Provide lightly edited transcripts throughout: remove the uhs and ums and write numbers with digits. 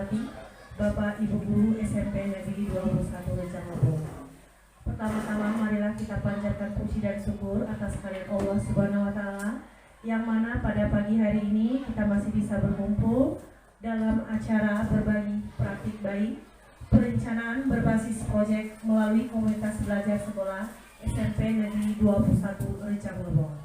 hormati Bapak Ibu Guru SMP Negeri 21 Rejang Lebong. Pertama-tama marilah kita panjatkan puji dan syukur atas kehadirat Allah Subhanahu wa taala yang mana pada pagi hari ini kita masih bisa berkumpul dalam acara berbagi praktik baik perencanaan berbasis proyek melalui komunitas belajar sekolah SMP Negeri 21 Rejang Lebong.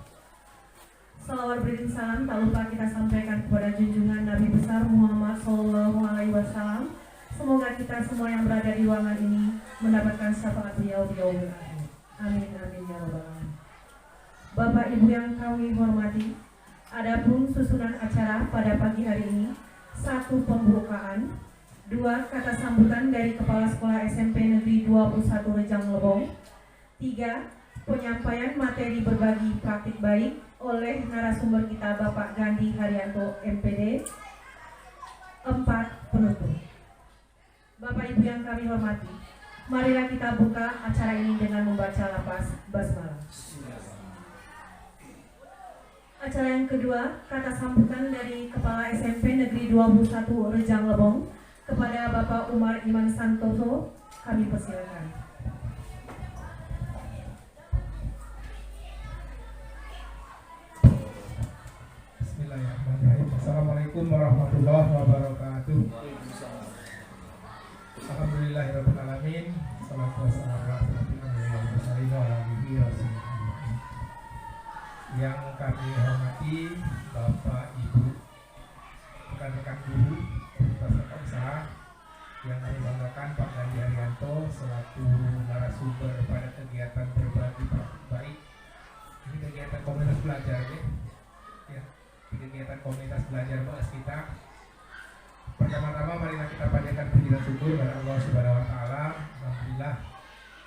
Salawat beriring salam tak lupa kita sampaikan kepada junjungan Nabi besar Muhammad SAW. Semoga kita semua yang berada di ruangan ini mendapatkan syafaat beliau di yaumil akhir. Amin amin ya rabbal alamin. Bapak Ibu yang kami hormati, adapun susunan acara pada pagi hari ini: 1. Pembukaan, 2. Kata sambutan dari Kepala Sekolah SMP Negeri 21 Rejang Lebong, 3. Penyampaian materi berbagi praktik baik oleh narasumber kita Bapak Gandhi Haryanto MPD, 4. Penutup. Bapak Ibu yang kami hormati, marilah kita buka acara ini dengan membaca lafaz basmalah. Acara yang kedua, kata sambutan dari Kepala SMP Negeri 21 Rejang Lebong kepada Bapak Umar Iman Santoso, kami persilakan. Bismillahirrahmanirrahim. Assalamualaikum warahmatullahi wabarakatuh. Alhamdulillahirabbil alamin. Salatu wassalamu ala rasulillah wa alihi wasallam. Yang kami hormati Bapak Ibu rekan-rekan guru peserta usaha, yang kami banggakan Pak Gandhi Haryanto selaku narasumber pada kegiatan berbagi praktik baik. Ini kegiatan komunitas belajar ya. Kegiatan komunitas belajar bahas kita. Pertama-tama marilah kita panjatkan puji dan syukur kepada Allah Subhanahu wa taala. Alhamdulillah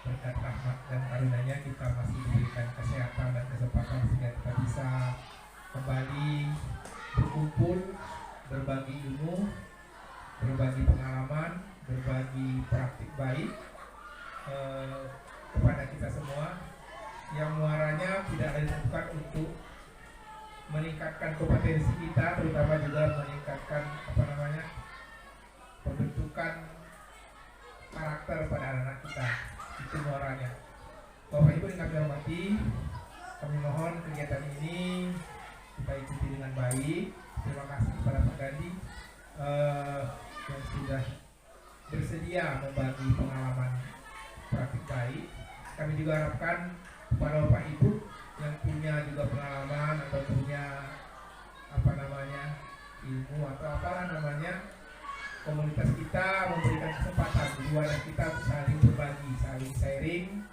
berkat rahmat dan karunia-Nya kita masih diberikan kesehatan dan kesempatan sehingga kita bisa kembali berkumpul, berbagi ilmu, berbagi pengalaman, berbagi praktik baik kepada kita semua, yang muaranya tidak lain bukan untuk meningkatkan kompetensi kita, terutama juga meningkatkan pembentukan karakter pada anak-anak kita. Itu muaranya. Bapak Ibu yang kami hormati, kami mohon kegiatan ini kita ikuti dengan baik. Terima kasih kepada Pak Gandhi yang sudah bersedia membagi pengalaman praktik baik. Kami juga harapkan kepada Bapak Ibu yang punya juga pengalaman atau punya ilmu atau komunitas kita memberikan kesempatan dua dan kita saling berbagi, saling sharing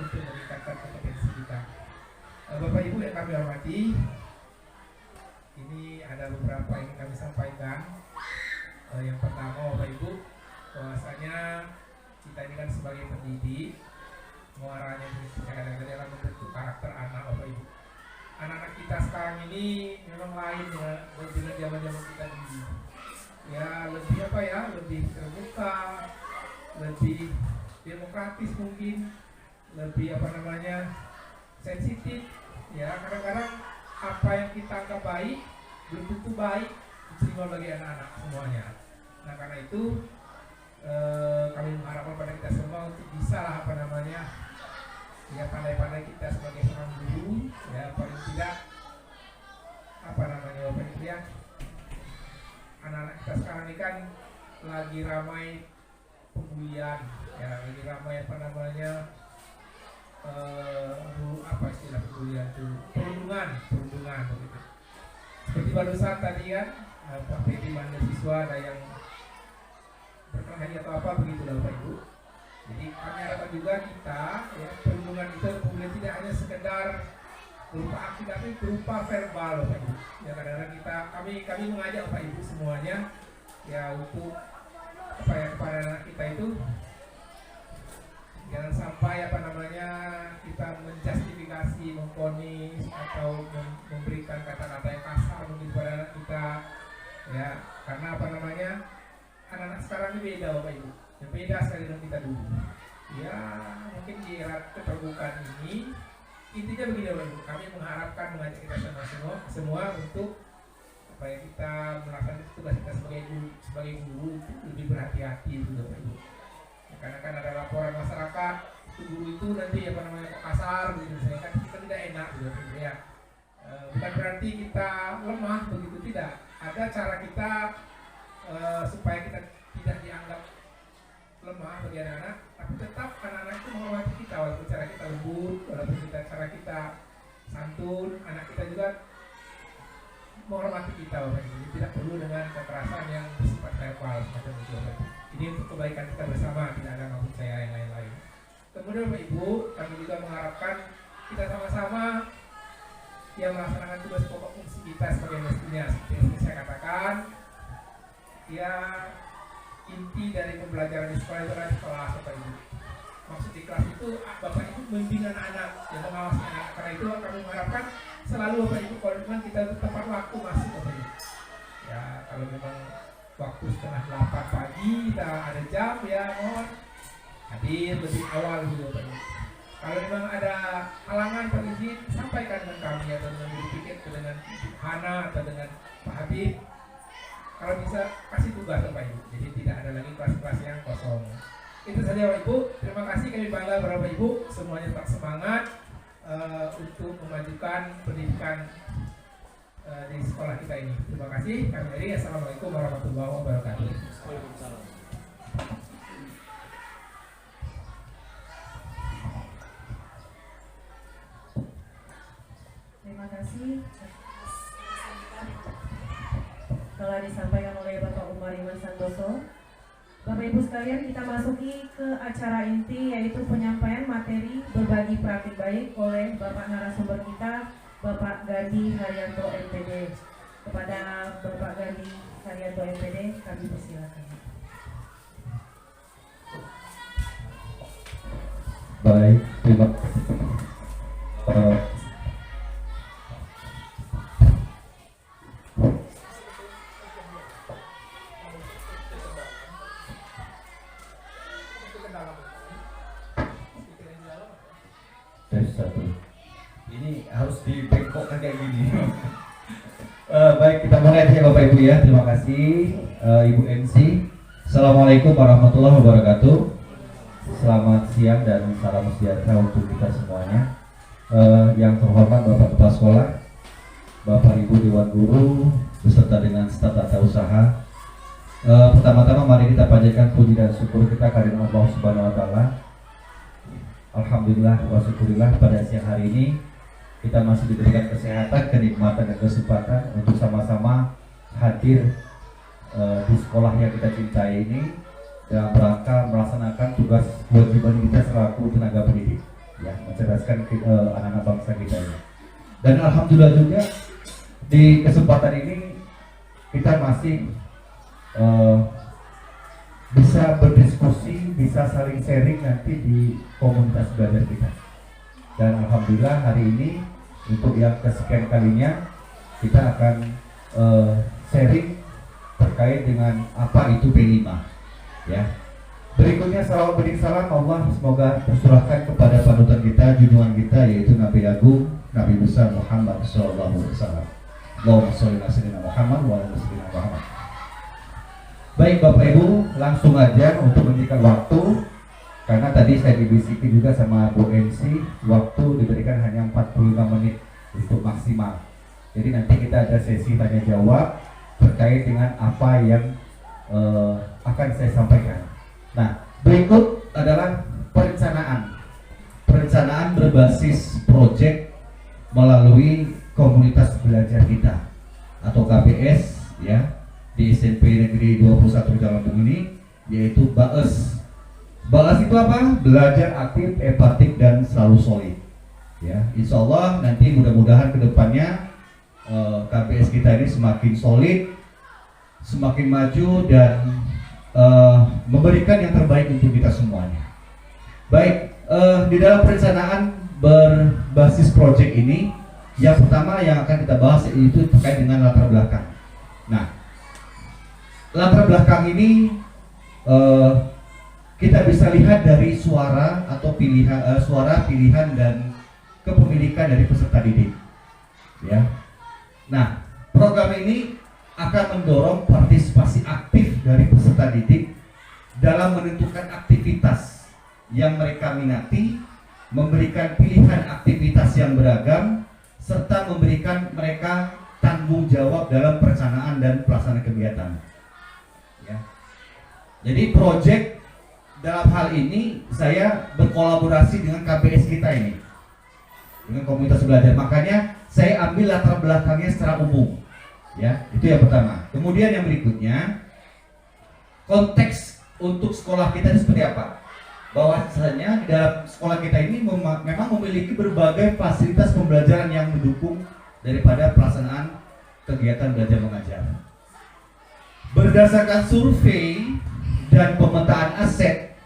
untuk meningkatkan kompetensi kita. Bapak Ibu yang kami hormati, ini ada beberapa yang kami sampaikan. Yang pertama Bapak Ibu, bahwasanya kita ini kan sebagai pendidik, muaranya dalam membentuk karakter anak Bapak Ibu. Anak-anak kita sekarang ini memang lain dengan zaman-zaman kita dulu. Ya lebih terbuka, lebih demokratis mungkin, lebih sensitif. Ya kadang-kadang apa yang kita anggap baik belum tentu baik diterima bagi anak-anak semuanya. Nah karena itu kami mengharapkan pada kita semua untuk bisa pandai-pandai kita sebagai seorang guru, ya paling tidak Bapak Ibu ya, anak-anak kita sekarang ini kan lagi ramai pembulian, ya lagi ramai istilah pembulian itu, perundungan begitu. Seperti barusan tadi kan Pak Pedi mahasiswa ada yang berkelahi atau apa begitu lah Bapak Ibu. Jadi kami harapkan juga kita ya, perundungan itu kemudian tidak hanya sekedar berupa aksi tapi berupa verbal Bapak Ibu. Ya kadang-kadang kami mengajak Bapak Ibu semuanya ya untuk kepada anak kita itu jangan sampai kita menjustifikasi, memvonis atau memberikan kata-kata yang kasar mungkin pada anak kita ya, karena anak-anak sekarang ini beda Bapak Ibu, yang beda sekali dengan kita dulu ya. Mungkin di era keterbukaan ini intinya begini Bapak Ibu, kami mengharapkan mengajak kita semua untuk supaya kita melaksanakan tugas kita sebagai guru lebih berhati-hati itu Bapak Ibu. Ya, karena kan ada laporan masyarakat guru itu nanti kasar gitu, misalnya kan kita tidak enak gitu ya. Bukan berarti kita lemah begitu, tidak. Ada cara kita supaya kita tidak dianggap lemah bagi anak-anak, tapi tetap anak-anak itu menghormati kita walaupun cara kita lembut, walaupun cara kita santun, anak kita juga menghormati kita Bapak Ibu. Jadi tidak perlu dengan kekerasan yang bersifat verbal semacam itu Bapak Ibu. Ini untuk kebaikan kita bersama, tidak ada maksud saya yang lain-lain. Kemudian Bapak Ibu, kami juga mengharapkan kita sama-sama yang melaksanakan tugas pokok fungsi kita sebagai mestinya. Seperti yang saya katakan, ya inti dari pembelajaran di sekolah itu adalah di kelas Bapak Ibu. Maksud di kelas itu Bapak Ibu membimbing anak-anak, yang mengawasi anak. Karena itu kami mengharapkan selalu Bapak Ibu kalau memang kita tepat waktu masuk Bapak Ibu. Ya kalau memang waktu setengah 8 pagi kita ada jam, ya mohon hadir lebih awal dulu Bapak Ibu. Kalau memang ada halangan Pak izin sampaikan dengan kami atau dengan Guru Piket atau dengan Hana atau dengan Pak Habib. Kalau bisa kasih tugas Bapak Ibu. Jadi tidak ada lagi kelas-kelas yang kosong. Itu saja Bapak Ibu. Terima kasih, kami bangga Bapak Ibu. Semuanya tetap semangat untuk memajukan pendidikan di sekolah kita ini. Terima kasih. Kami dari Assalamualaikum warahmatullahi wabarakatuh. Waalaikumsalam. Terima kasih. Telah disampaikan oleh Bapak Umar Iman Santoso. Bapak Ibu sekalian, kita masuki ke acara inti, yaitu penyampaian materi berbagi praktik baik oleh Bapak narasumber kita, Bapak Gandhi Haryanto MPD. Kepada Bapak Gandhi Haryanto MPD, kami persilakan. Baik, terima satu. Ini harus dibengkokkan kayak gini. Baik, kita mulai ya Bapak Ibu ya. Terima kasih Ibu MC. Assalamualaikum warahmatullahi wabarakatuh. Selamat siang dan salam sejahtera untuk kita semuanya. Yang terhormat Bapak Kepala Sekolah, Bapak Ibu Dewan Guru beserta dengan staf tata usaha. Pertama-tama mari kita panjatkan puji dan syukur kita kehadirat Allah Subhanahu wa taala. Alhamdulillah wa syukurillah, pada siang hari ini kita masih diberikan kesehatan, kenikmatan dan kesempatan untuk sama-sama hadir di sekolah yang kita cintai ini dalam rangka melaksanakan tugas kewajiban kita selaku tenaga pendidik, ya, mencerdaskan anak-anak bangsa kita ini. Dan alhamdulillah juga di kesempatan ini kita masih bisa berdiskusi, bisa saling sharing nanti di komunitas belajar kita. Dan alhamdulillah hari ini untuk yang kesekian kalinya kita akan sharing terkait dengan apa itu P5, ya. Berikutnya salawat beri salam Allah semoga tersurahkan kepada panutan kita, junjungan kita, yaitu Nabi Agung Nabi besar Muhammad sallallahu alaihi wasallam. Allahumma sholli ala sayyidina Muhammad wa ala sayyidina Muhammad. Baik Bapak Ibu, langsung aja untuk menyingkat waktu, karena tadi saya dibisiki juga sama Bu MC, waktu diberikan hanya 45 menit untuk maksimal. Jadi nanti kita ada sesi tanya jawab terkait dengan apa yang akan saya sampaikan. Nah, berikut adalah perencanaan berbasis proyek melalui komunitas belajar kita atau KBS, ya, di SMP Negeri 21 Jalambung ini, yaitu BAES. BAES itu apa? Belajar aktif, empatik, dan selalu solid. Ya, insya Allah nanti mudah-mudahan kedepannya KBS kita ini semakin solid, semakin maju, dan memberikan yang terbaik untuk kita semuanya. Baik, di dalam perencanaan berbasis proyek ini, yang pertama yang akan kita bahas itu terkait dengan latar belakang. Nah, latar belakang ini kita bisa lihat dari suara atau pilihan dan kepemilikan dari peserta didik, ya. Nah, program ini akan mendorong partisipasi aktif dari peserta didik dalam menentukan aktivitas yang mereka minati, memberikan pilihan aktivitas yang beragam, serta memberikan mereka tanggung jawab dalam perencanaan dan pelaksanaan kegiatan. Ya. Jadi proyek dalam hal ini saya berkolaborasi dengan KPS kita ini, dengan komunitas belajar. Makanya saya ambil latar belakangnya secara umum. Ya, itu yang pertama. Kemudian yang berikutnya, konteks untuk sekolah kita ini seperti apa? Bahwasanya di dalam sekolah kita ini memang memiliki berbagai fasilitas pembelajaran yang mendukung daripada pelaksanaan kegiatan belajar mengajar. Berdasarkan survei dan pemetaan aset,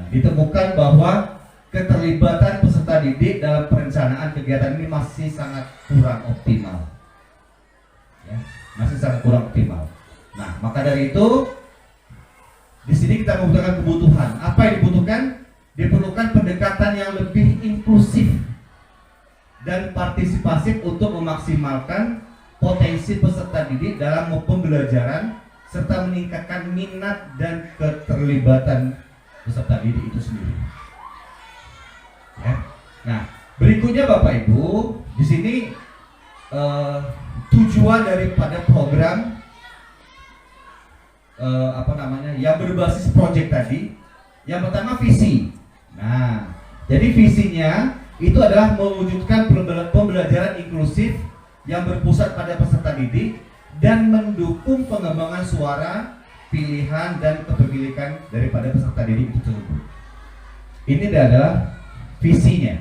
ditemukan bahwa keterlibatan peserta didik dalam perencanaan kegiatan ini masih sangat kurang optimal. Ya, masih sangat kurang optimal. Nah, maka dari itu di sini kita membutuhkan kebutuhan. Apa yang dibutuhkan? Diperlukan pendekatan yang lebih inklusif dan partisipasif untuk memaksimalkan potensi peserta didik dalam pembelajaran serta meningkatkan minat dan keterlibatan peserta didik itu sendiri. Ya. Nah, berikutnya Bapak Ibu, di sini tujuan daripada program yang berbasis proyek tadi, yang pertama visi. Nah, jadi visinya itu adalah mewujudkan pembelajaran inklusif yang berpusat pada peserta didik dan mendukung pengembangan suara, pilihan dan kepemilikan daripada peserta didik itu tersebut. Ini adalah visinya,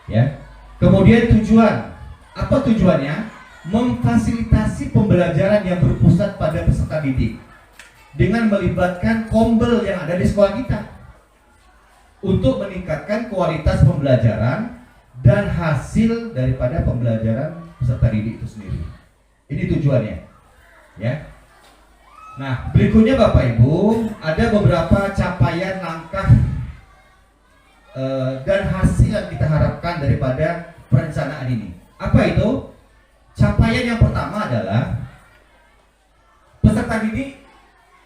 ya. Kemudian tujuan, apa tujuannya? Memfasilitasi pembelajaran yang berpusat pada peserta didik dengan melibatkan kombel yang ada di sekolah kita untuk meningkatkan kualitas pembelajaran dan hasil daripada pembelajaran peserta didik itu sendiri. Ini tujuannya, ya. Nah, berikutnya Bapak Ibu, ada beberapa capaian langkah dan hasil yang kita harapkan daripada perencanaan ini. Apa itu? Capaian yang pertama adalah peserta didik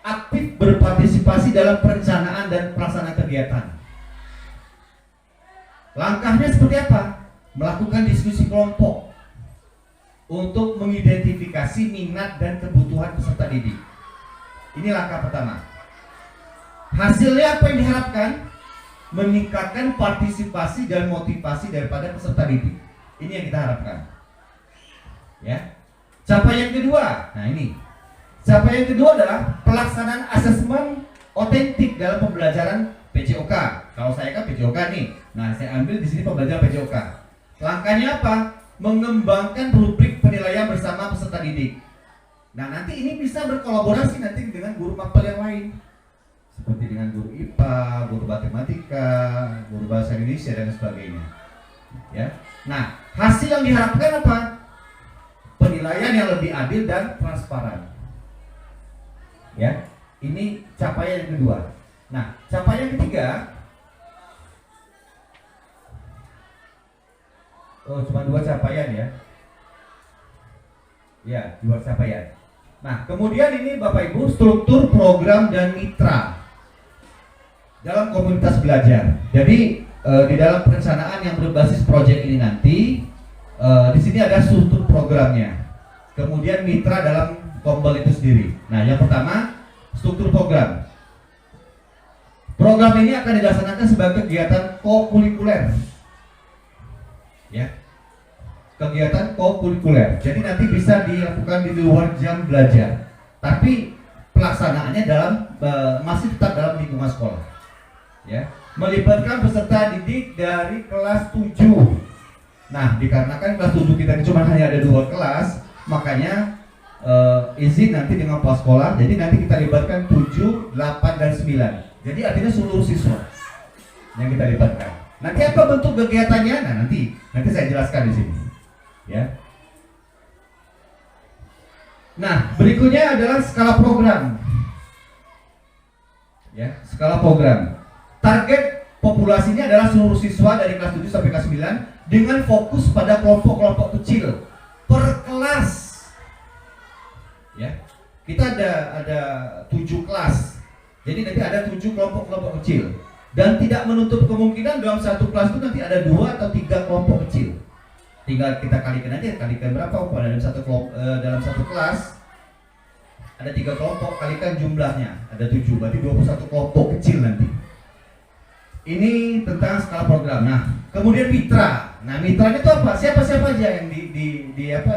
aktif berpartisipasi dalam perencanaan dan pelaksanaan kegiatan. Langkahnya seperti apa? Melakukan diskusi kelompok untuk mengidentifikasi minat dan kebutuhan peserta didik. Ini langkah pertama. Hasilnya apa yang diharapkan? Meningkatkan partisipasi dan motivasi daripada peserta didik. Ini yang kita harapkan. Ya. Capaian kedua. Nah, ini. Capaian kedua adalah pelaksanaan asesmen otentik dalam pembelajaran PJOK. Kalau saya kan PJOK nih. Nah, saya ambil di sini pembelajaran PJOK. Langkahnya apa? Mengembangkan rubrik penilaian bersama peserta didik. Nah, nanti ini bisa berkolaborasi nanti dengan guru mapel yang lain. Seperti dengan guru IPA, guru matematika, guru bahasa Indonesia dan sebagainya. Ya. Nah, hasil yang diharapkan apa? Penilaian yang lebih adil dan transparan. Ya, ini capaian yang kedua. Nah, capaian yang ketiga, cuma 2 capaian ya. Ya, 2 capaian. Nah, kemudian ini Bapak Ibu, struktur program dan mitra dalam komunitas belajar. Jadi di dalam perencanaan yang berbasis proyek ini nanti, di sini ada struktur programnya. Kemudian mitra dalam kombel itu sendiri. Nah, yang pertama struktur program. Program ini akan dilaksanakan sebagai kegiatan kokurikuler. Ya. Kegiatan kokurikuler. Jadi nanti bisa dilakukan di luar jam belajar. Tapi pelaksanaannya masih tetap dalam lingkungan sekolah. Ya. Melibatkan peserta didik dari kelas 7. Nah, dikarenakan kelas 7 kita ini cuma hanya ada 2 kelas, makanya izin nanti dengan kepala sekolah. Jadi nanti kita libatkan 7, 8 dan 9. Jadi artinya seluruh siswa yang kita libatkan. Nanti apa bentuk kegiatannya? Nah, nanti saya jelaskan di sini. Ya. Nah, berikutnya adalah skala program. Ya, skala program. Target populasinya adalah seluruh siswa dari kelas 7 sampai kelas 9 dengan fokus pada kelompok-kelompok kecil per kelas. kita ada 7 kelas. Jadi nanti ada 7 kelompok-kelompok kecil. Dan tidak menutup kemungkinan dalam satu kelas itu nanti ada 2 atau 3 kelompok kecil. Tinggal kita kalikan aja, kalikan berapa dalam satu kelas ada 3 kelompok, kalikan jumlahnya ada 7, berarti 21 kelompok kecil nanti. Ini tentang skala program. Nah, kemudian mitra. Nah, mitranya itu apa? Siapa-siapa aja yang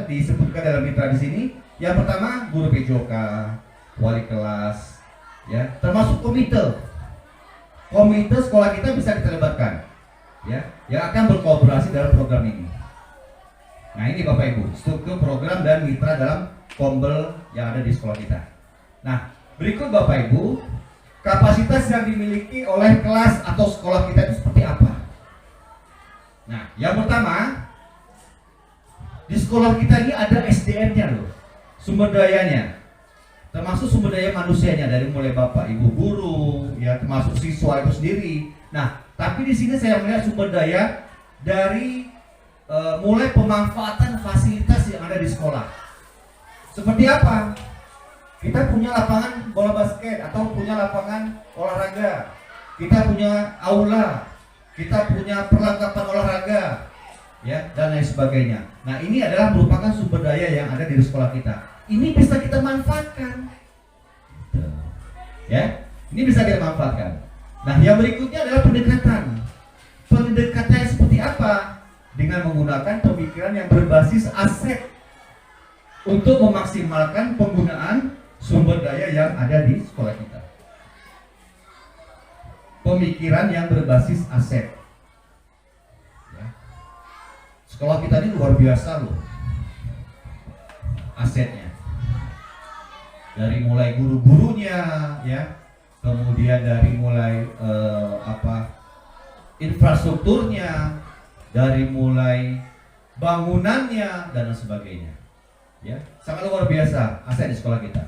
disebutkan dalam mitra di sini? Yang pertama guru PJOK, wali kelas, ya, termasuk komite. Komite sekolah kita bisa kita libatkan, ya, yang akan berkolaborasi dalam program ini. Nah, ini Bapak Ibu, struktur program dan mitra dalam Kombel yang ada di sekolah kita. Nah, berikut Bapak Ibu, kapasitas yang dimiliki oleh kelas atau sekolah kita itu seperti apa? Nah, yang pertama, di sekolah kita ini ada SDM-nya loh, sumber dayanya, termasuk sumber daya manusianya dari mulai Bapak Ibu guru, ya, termasuk siswa itu sendiri. Nah, tapi di sini saya melihat sumber daya dari mulai pemanfaatan fasilitas yang ada di sekolah. Seperti apa? Kita punya lapangan bola basket atau punya lapangan olahraga. Kita punya aula, kita punya perlengkapan olahraga, ya, dan lain sebagainya. Nah, ini adalah merupakan sumber daya yang ada di sekolah kita. Ini bisa kita manfaatkan, ya. Ini bisa kita manfaatkan. Nah, yang berikutnya adalah pendekatan. Pendekatannya seperti apa? Dengan menggunakan pemikiran yang berbasis aset untuk memaksimalkan penggunaan sumber daya yang ada di sekolah kita. Pemikiran yang berbasis aset. Ya. Sekolah kita ini luar biasa loh asetnya. Dari mulai guru-gurunya, ya, kemudian dari mulai infrastrukturnya, dari mulai bangunannya dan sebagainya, ya, sangat luar biasa aset di sekolah kita.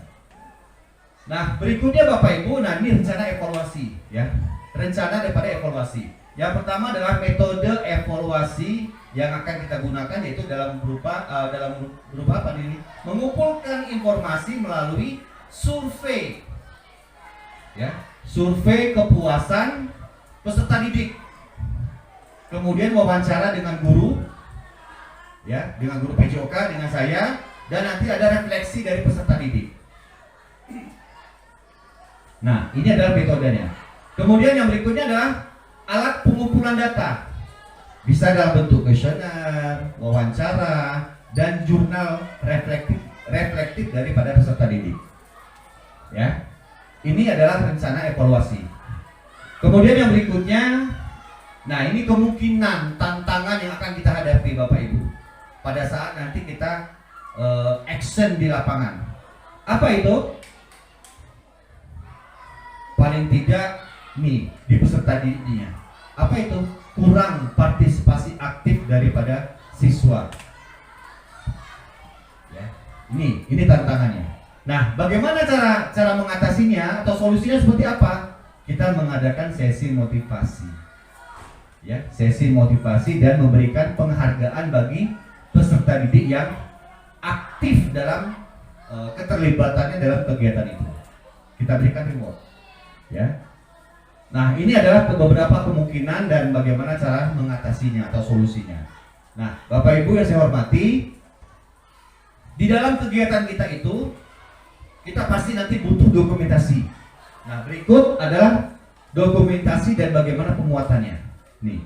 Nah, berikutnya Bapak Ibu, nah ini rencana evaluasi, ya, rencana daripada evaluasi. Yang pertama adalah metode evaluasi yang akan kita gunakan, yaitu dalam berupa apa ini? Mengumpulkan informasi melalui survei, ya, survei kepuasan peserta didik. Kemudian wawancara dengan guru, ya, dengan guru PJOK, dengan saya, dan nanti ada refleksi dari peserta didik. Nah, ini adalah metodenya. Kemudian yang berikutnya adalah alat pengumpulan data. Bisa dalam bentuk kuesioner, wawancara, dan jurnal reflektif daripada peserta didik. Ya, ini adalah rencana evaluasi. Kemudian yang berikutnya, nah ini kemungkinan tantangan yang akan kita hadapi Bapak Ibu pada saat nanti kita action di lapangan. Apa itu? Paling tidak nih di peserta didiknya. Apa itu? Kurang partisipasi aktif daripada siswa. Ya, ini tantangannya. Nah, bagaimana cara mengatasinya atau solusinya seperti apa? Kita mengadakan sesi motivasi. Ya, sesi motivasi dan memberikan penghargaan bagi peserta didik yang aktif dalam keterlibatannya dalam kegiatan itu. Kita berikan reward, ya. Nah, ini adalah beberapa kemungkinan dan bagaimana cara mengatasinya atau solusinya. Nah, Bapak Ibu yang saya hormati, di dalam kegiatan kita itu kita pasti nanti butuh dokumentasi. Nah, berikut adalah dokumentasi dan bagaimana pemuatannya. Nih,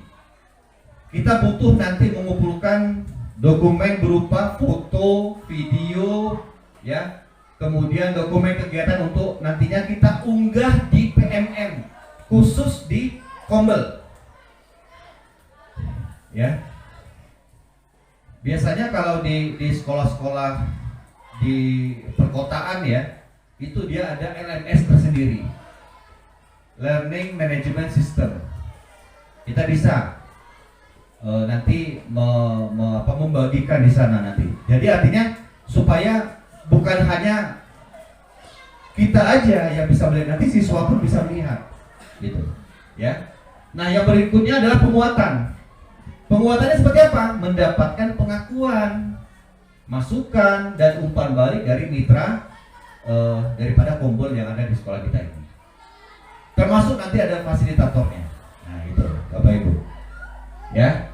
kita butuh nanti mengumpulkan dokumen berupa foto, video, ya, kemudian dokumen kegiatan untuk nantinya kita unggah di PMM khusus di Kombel, ya. Biasanya kalau di sekolah-sekolah di perkotaan, ya, itu dia ada LMS tersendiri, Learning Management System. Kita bisa nanti membagikan di sana nanti. Jadi artinya supaya bukan hanya kita aja yang bisa melihat, nanti siswa pun bisa melihat, gitu, ya. Nah, yang berikutnya adalah penguatan. Penguatannya seperti apa? Mendapatkan pengakuan, masukan dan umpan balik dari mitra daripada kumpul yang ada di sekolah kita ini. Termasuk nanti ada fasilitatornya. Nah itu Bapak Ibu ya.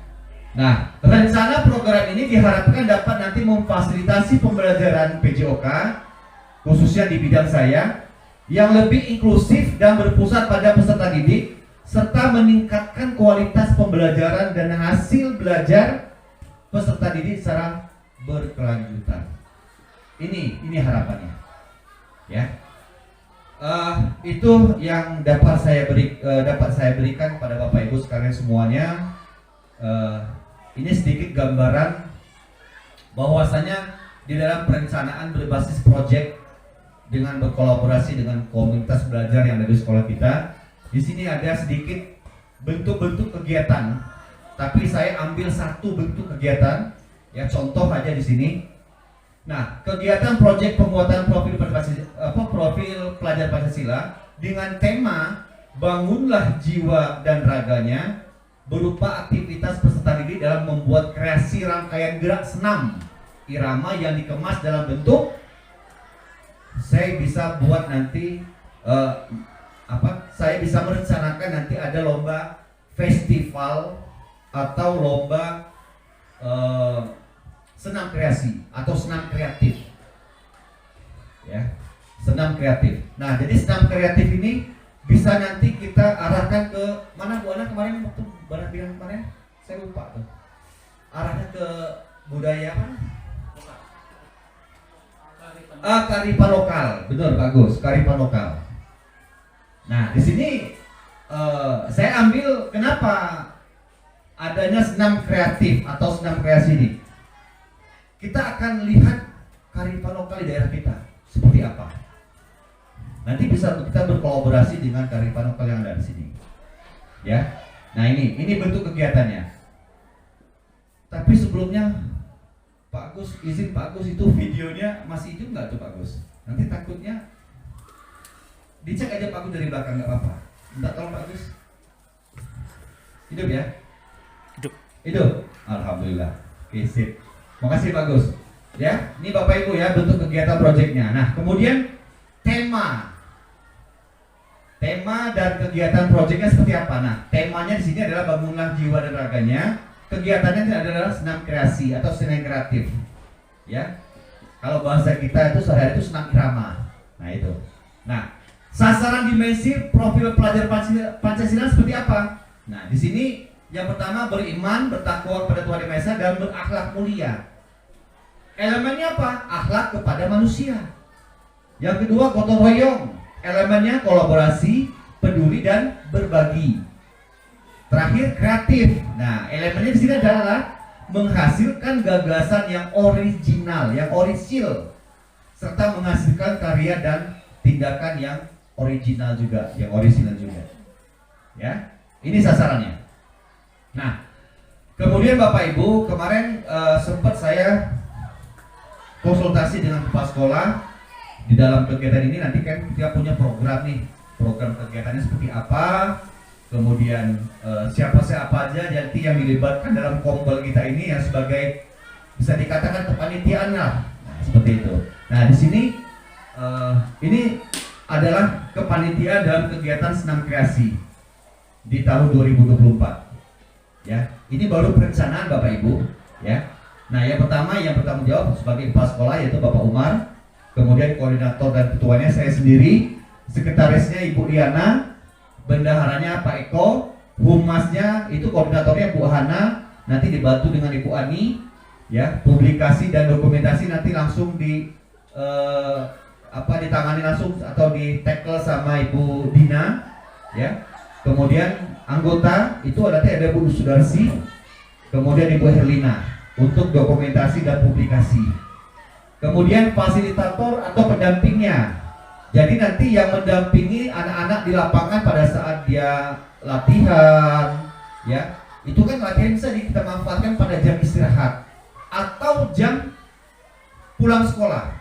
Nah rencana program ini diharapkan dapat nanti memfasilitasi pembelajaran PJOK khususnya di bidang saya yang lebih inklusif dan berpusat pada peserta didik serta meningkatkan kualitas pembelajaran dan hasil belajar peserta didik secara berkelanjutan. Ini harapannya ya. Itu yang dapat saya berikan kepada Bapak Ibu sekalian semuanya. Ini sedikit gambaran bahwasanya di dalam perencanaan berbasis proyek dengan berkolaborasi dengan komunitas belajar yang ada di sekolah kita. Di sini ada sedikit bentuk-bentuk kegiatan, tapi saya ambil satu bentuk kegiatan, ya contoh aja di sini. Nah, kegiatan proyek pembuatan profil pelajar Pancasila dengan tema bangunlah jiwa dan raganya berupa aktivitas peserta didik dalam membuat kreasi rangkaian gerak senam irama yang dikemas dalam bentuk saya bisa buat nanti saya bisa merencanakan nanti ada lomba festival atau lomba senam kreasi atau senam kreatif ya, senam kreatif. Nah jadi senam kreatif ini bisa nanti kita arahkan ke mana Bu Ana kemarin waktu Barat bilang kemarin saya lupa tuh, arahnya ke budaya apa? Kearifan lokal, betul bagus, kearifan lokal. Nah di sini saya ambil kenapa adanya senam kreatif atau senam kreasi ini. Kita akan lihat kearifan lokal di daerah kita seperti apa. Nanti bisa kita berkolaborasi dengan kearifan lokal yang ada di sini. Ya. Nah ini bentuk kegiatannya. Tapi sebelumnya Pak Agus, izin Pak Agus itu videonya masih hidup nggak tuh Pak Agus? Nanti takutnya dicek aja Pak Agus dari belakang nggak apa-apa. Minta tolong Pak Agus. Hidup ya? Hidup. Alhamdulillah. Oke, sip. Makasih Pak Agus. Ya, ini Bapak Ibu ya bentuk kegiatan proyeknya. Nah, kemudian tema dan kegiatan proyeknya seperti apa? Nah, temanya di sini adalah bangunlah jiwa dan raganya. Kegiatannya adalah senam kreasi atau senam kreatif. Ya. Kalau bahasa kita itu sehari itu senam irama. Nah, itu. Nah, sasaran dimensi profil pelajar Pancasila seperti apa? Nah, di sini yang pertama beriman, bertakwa kepada Tuhan Yang Maha Esa dan berakhlak mulia. Elemennya apa? Akhlak kepada manusia. Yang kedua gotong royong. Elemennya kolaborasi, peduli dan berbagi. Terakhir kreatif. Nah, elemennya di sini adalah menghasilkan gagasan yang original, yang orisinil, serta menghasilkan karya dan tindakan yang original juga, yang orisinal juga. Ya, ini sasarannya. Nah, kemudian Bapak Ibu kemarin sempat saya konsultasi dengan kepala sekolah. Di dalam kegiatan ini nanti kan kita punya program nih, program kegiatannya seperti apa, kemudian siapa aja nanti yang dilibatkan dalam kompel kita ini yang sebagai bisa dikatakan kepanitiaan lah, nah, seperti itu. Nah di sini ini adalah kepanitiaan dalam kegiatan senam kreasi di tahun 2024. Ya, ini baru perencanaan Bapak Ibu. Ya, nah yang bertanggung jawab sebagai kepala sekolah yaitu Bapak Umar. Kemudian koordinator dan ketuanya saya sendiri, sekretarisnya Ibu Diana, bendaharanya Pak Eko, humasnya itu koordinatornya Bu Hana, nanti dibantu dengan Ibu Ani, ya publikasi dan dokumentasi nanti langsung ditangani langsung atau di tackle sama Ibu Dina, ya. Kemudian anggota itu ada Bu Sudarsi, kemudian Ibu Herlina untuk dokumentasi dan publikasi. Kemudian fasilitator atau pendampingnya. Jadi nanti yang mendampingi anak-anak di lapangan pada saat dia latihan, ya, itu kan latihan bisa kita manfaatkan pada jam istirahat atau jam pulang sekolah.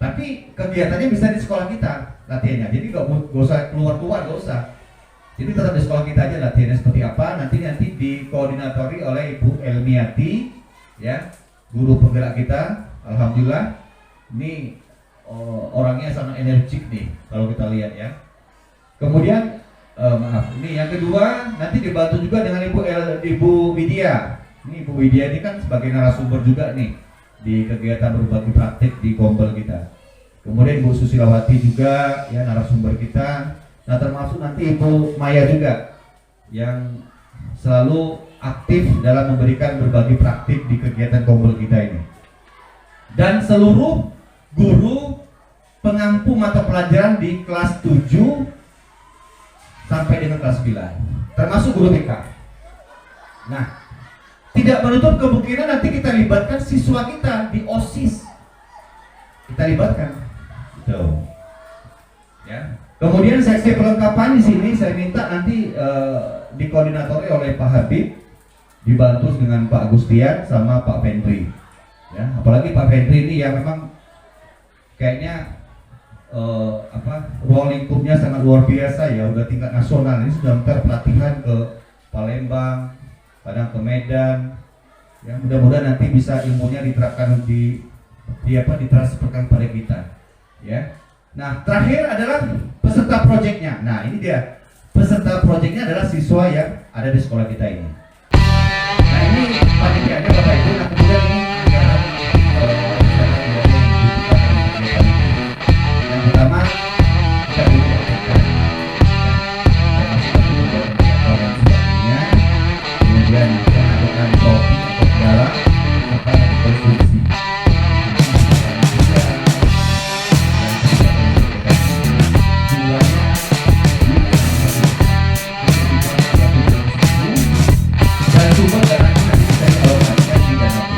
Tapi kegiatannya bisa di sekolah kita latihannya. Jadi nggak usah keluar, nggak usah. Jadi tetap di sekolah kita aja latihannya seperti apa. Nanti dikoordinatori oleh Ibu Elmiati, ya, guru penggerak kita. Alhamdulillah, ini orangnya sangat energik nih kalau kita lihat ya. Kemudian maaf, ini yang kedua nanti dibantu juga dengan Ibu Widya. Ini Ibu Widya ini kan sebagai narasumber juga nih di kegiatan berbagi praktik di Gombel kita. Kemudian Ibu Susilawati juga ya narasumber kita. Nah termasuk nanti Ibu Maya juga yang selalu aktif dalam memberikan berbagi praktik di kegiatan Gombel kita ini. Dan seluruh guru pengampu mata pelajaran di kelas 7 sampai dengan kelas 9, termasuk guru TK. Nah, tidak menutup kemungkinan nanti kita libatkan siswa kita di OSIS. Kita libatkan. Gitu. Ya. Kemudian seksi perlengkapan di sini saya minta nanti dikoordinatori oleh Pak Habib, dibantu dengan Pak Agustian sama Pak Fendri. Ya, apalagi Pak Fendri ini yang memang kayaknya ruang lingkupnya sangat luar biasa ya, udah tingkat nasional. Ini sudah ntar pelatihan ke Palembang, kadang ke Medan. Ya, mudah-mudahan nanti bisa ilmunya diterapkan ditransferkan pada kita. Ya. Nah, terakhir adalah peserta proyeknya. Nah, ini dia. Peserta proyeknya adalah siswa yang ada di sekolah kita ini. Nah, ini panitianya Bapak Ibu. Nah, kemudian ini yang pertama kita butuh kemudian kita lakukan kopi atau segala serta konstruksi. Dan sumber dananya nanti bisa dialokasikan di dana.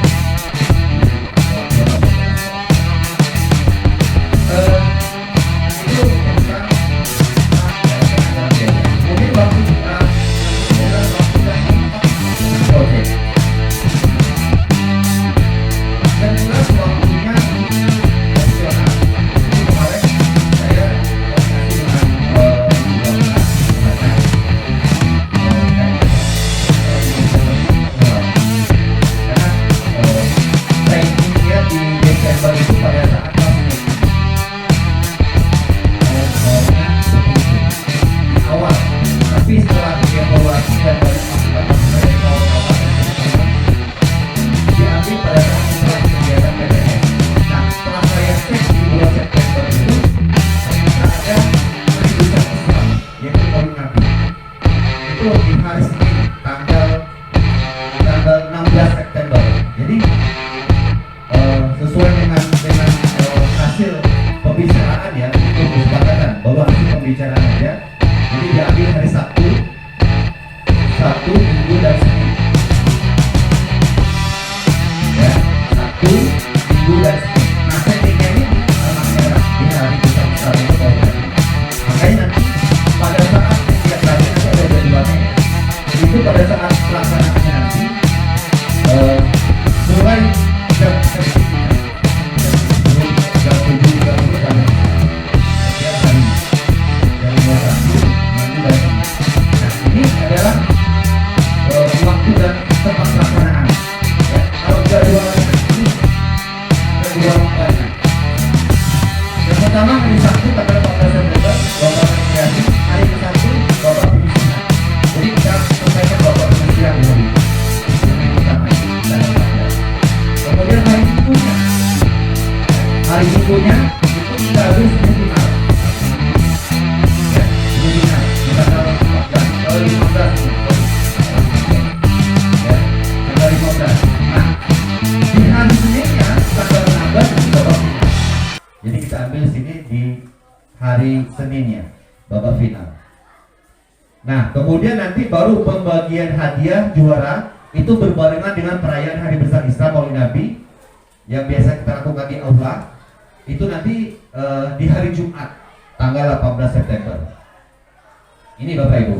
Nah, kemudian nanti baru pembagian hadiah juara itu berbarengan dengan perayaan Hari Besar Isra Maulid Nabi yang biasa kita lakukan di aula. Itu nanti di hari Jumat tanggal 18 September. Ini Bapak Ibu,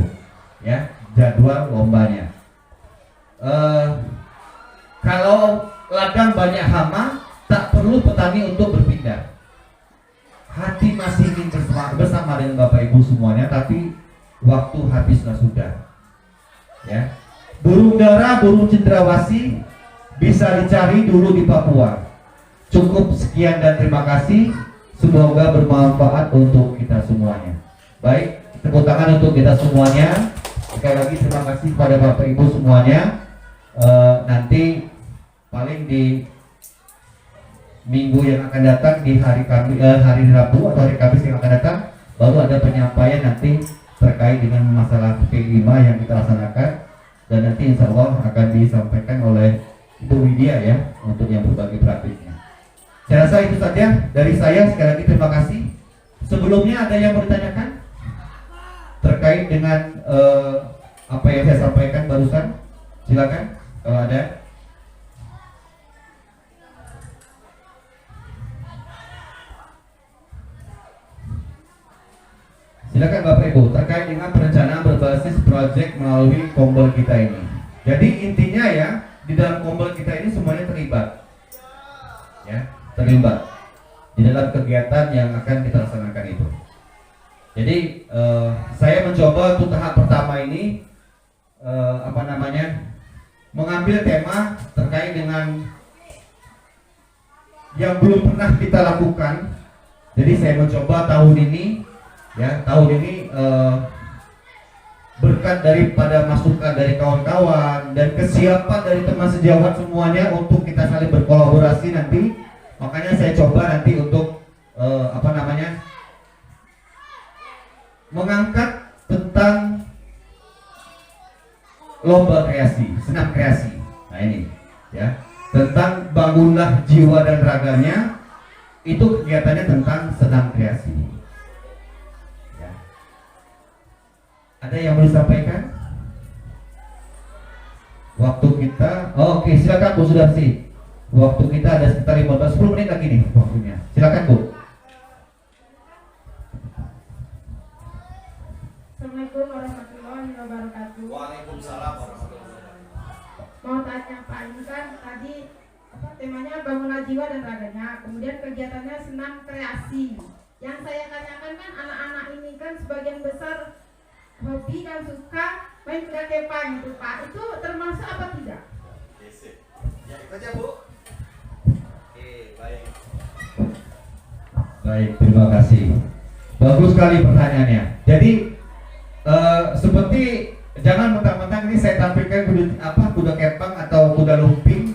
ya jadwal lombanya. Kalau ladang banyak hama, tak perlu petani untuk berpindah. Hati masih ingin bersama dengan Bapak Ibu semuanya, tapi waktu habislah sudah. Ya, burung dara, burung cendrawasih bisa dicari dulu di Papua. Cukup sekian dan terima kasih. semoga bermanfaat untuk kita semuanya. Baik, tepuk tangan untuk kita semuanya. Sekali lagi terima kasih kepada Bapak Ibu semuanya. Nanti paling di minggu yang akan datang, di hari Rabu atau hari Kamis yang akan datang, baru ada penyampaian nanti terkait dengan masalah P5 yang kita laksanakan, dan nanti insya Allah akan disampaikan oleh Ibu Widya ya untuk yang berbagi praktiknya. Saya rasa itu saja dari saya. Sekali lagi terima kasih. Sebelumnya ada yang mau ditanyakan terkait dengan apa yang saya sampaikan barusan? Silakan kalau ada. Silakan Bapak Ibu terkait dengan perencanaan berbasis proyek melalui kombel kita ini. Jadi intinya ya, di dalam kombel kita ini semuanya terlibat. Ya, terlibat di dalam kegiatan yang akan kita laksanakan itu. Jadi saya mencoba untuk tahap pertama ini mengambil tema terkait dengan yang belum pernah kita lakukan. Jadi saya mencoba tahun ini berkat daripada masukan dari kawan-kawan dan kesiapan dari teman sejawat semuanya untuk kita saling berkolaborasi nanti. Makanya saya coba nanti untuk mengangkat tentang lomba kreasi, senam kreasi. Nah ini ya, tentang bangunlah jiwa dan raganya. Itu kegiatannya tentang senam kreasi. Ya. Ada yang mau disampaikan? Waktu kita, oke, silakan Bu Sudarsi. Waktu kita ada sekitar 10 menit lagi nih waktunya. Silakan Bu. Assalamualaikum warahmatullahi wabarakatuh. Waalaikumsalam warahmatullahi wabarakatuh. Mau tanya Pak, ini kan tadi temanya bangunlah jiwa dan raganya, kemudian kegiatannya senam kreasi. Yang saya tanyakan kan anak-anak ini kan sebagian besar hobi dan suka main kuda kepang gitu Pak. Itu termasuk apa tidak? Ya itu aja Bu. Oke, baik. Baik, terima kasih. Bagus sekali pertanyaannya. Jadi seperti jangan mentang-mentang ini saya tampilkan kuda kepang atau kuda lumping.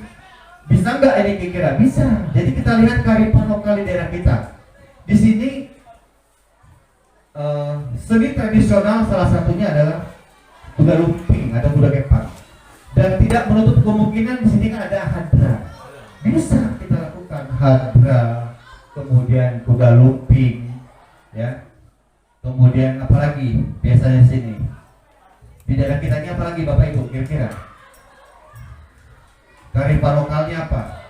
Bisa nggak ini kira-kira? Bisa. Jadi kita lihat kearifan lokal di daerah kita. Di sini seni tradisional salah satunya adalah kuda lumping atau kuda kepang. Dan tidak menutup kemungkinan di sini kan ada hadra. Bisa kita lakukan hadra, kemudian kuda lumping, ya. Kemudian apalagi biasanya di sini? Di daerah kita ini apalagi Bapak Ibu kira-kira? Kearifan lokalnya apa?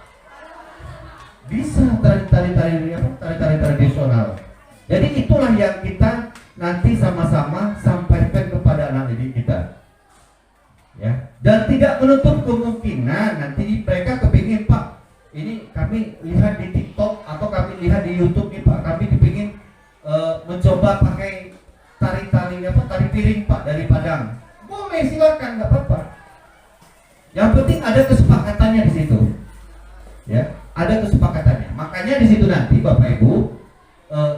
Bisa tari-tari tradisional. Jadi itulah yang kita nanti sama-sama sampaikan kepada anak didik kita. Ya. Dan tidak menutup kemungkinan nanti mereka kepingin Pak, ini kami lihat di TikTok atau kami lihat di YouTube nih Pak, kami kepingin mencoba pakai tari piring Pak dari Padang. Boleh, silakan, nggak apa-apa. Yang penting ada kesepakatannya di situ, ya, ada kesepakatannya. Makanya di situ nanti Bapak Ibu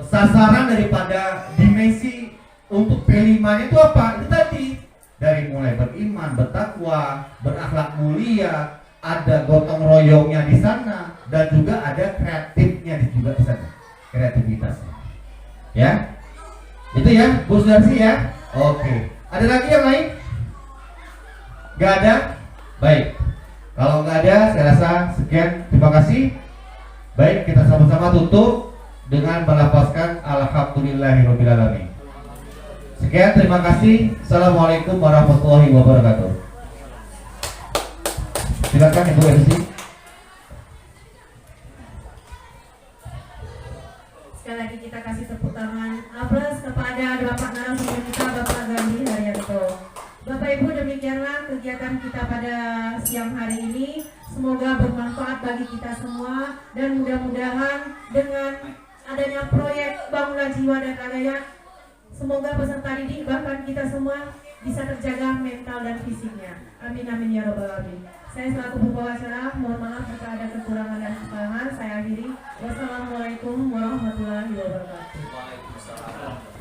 sasaran daripada dimensi untuk P5-nya itu apa? Itu tadi dari mulai beriman, bertakwa, berakhlak mulia, ada gotong royongnya di sana, dan juga ada kreatifnya juga di sana, kreativitasnya. Ya, itu ya, Bu Sudarsi ya. Oke, ada lagi yang lain? Gak ada? Baik, kalau nggak ada, saya rasa sekian. Terima kasih. Baik, kita sama-sama tutup dengan melafazkan alhamdulillahirobbilalamin. Sekian, terima kasih. Assalamualaikum warahmatullahi wabarakatuh. Silakan Ibu MC. Sekali lagi kita kasih tepuk tangan aplaus kepada Bapak narasumber kita, Bapak Gandhi Haryanto. Bapak Ibu, demikianlah kegiatan kita pada siang hari ini. Semoga bermanfaat bagi kita semua, dan mudah-mudahan dengan adanya proyek Bangunlah Jiwa dan Raganya, semoga peserta didik bahkan kita semua bisa terjaga mental dan fisiknya. Amin amin ya robbal alamin. Saya selaku pembawa acara mohon maaf jika ada kekurangan dan kesalahan. Saya akhiri. Wassalamualaikum warahmatullahi wabarakatuh. Waalaikumsalam.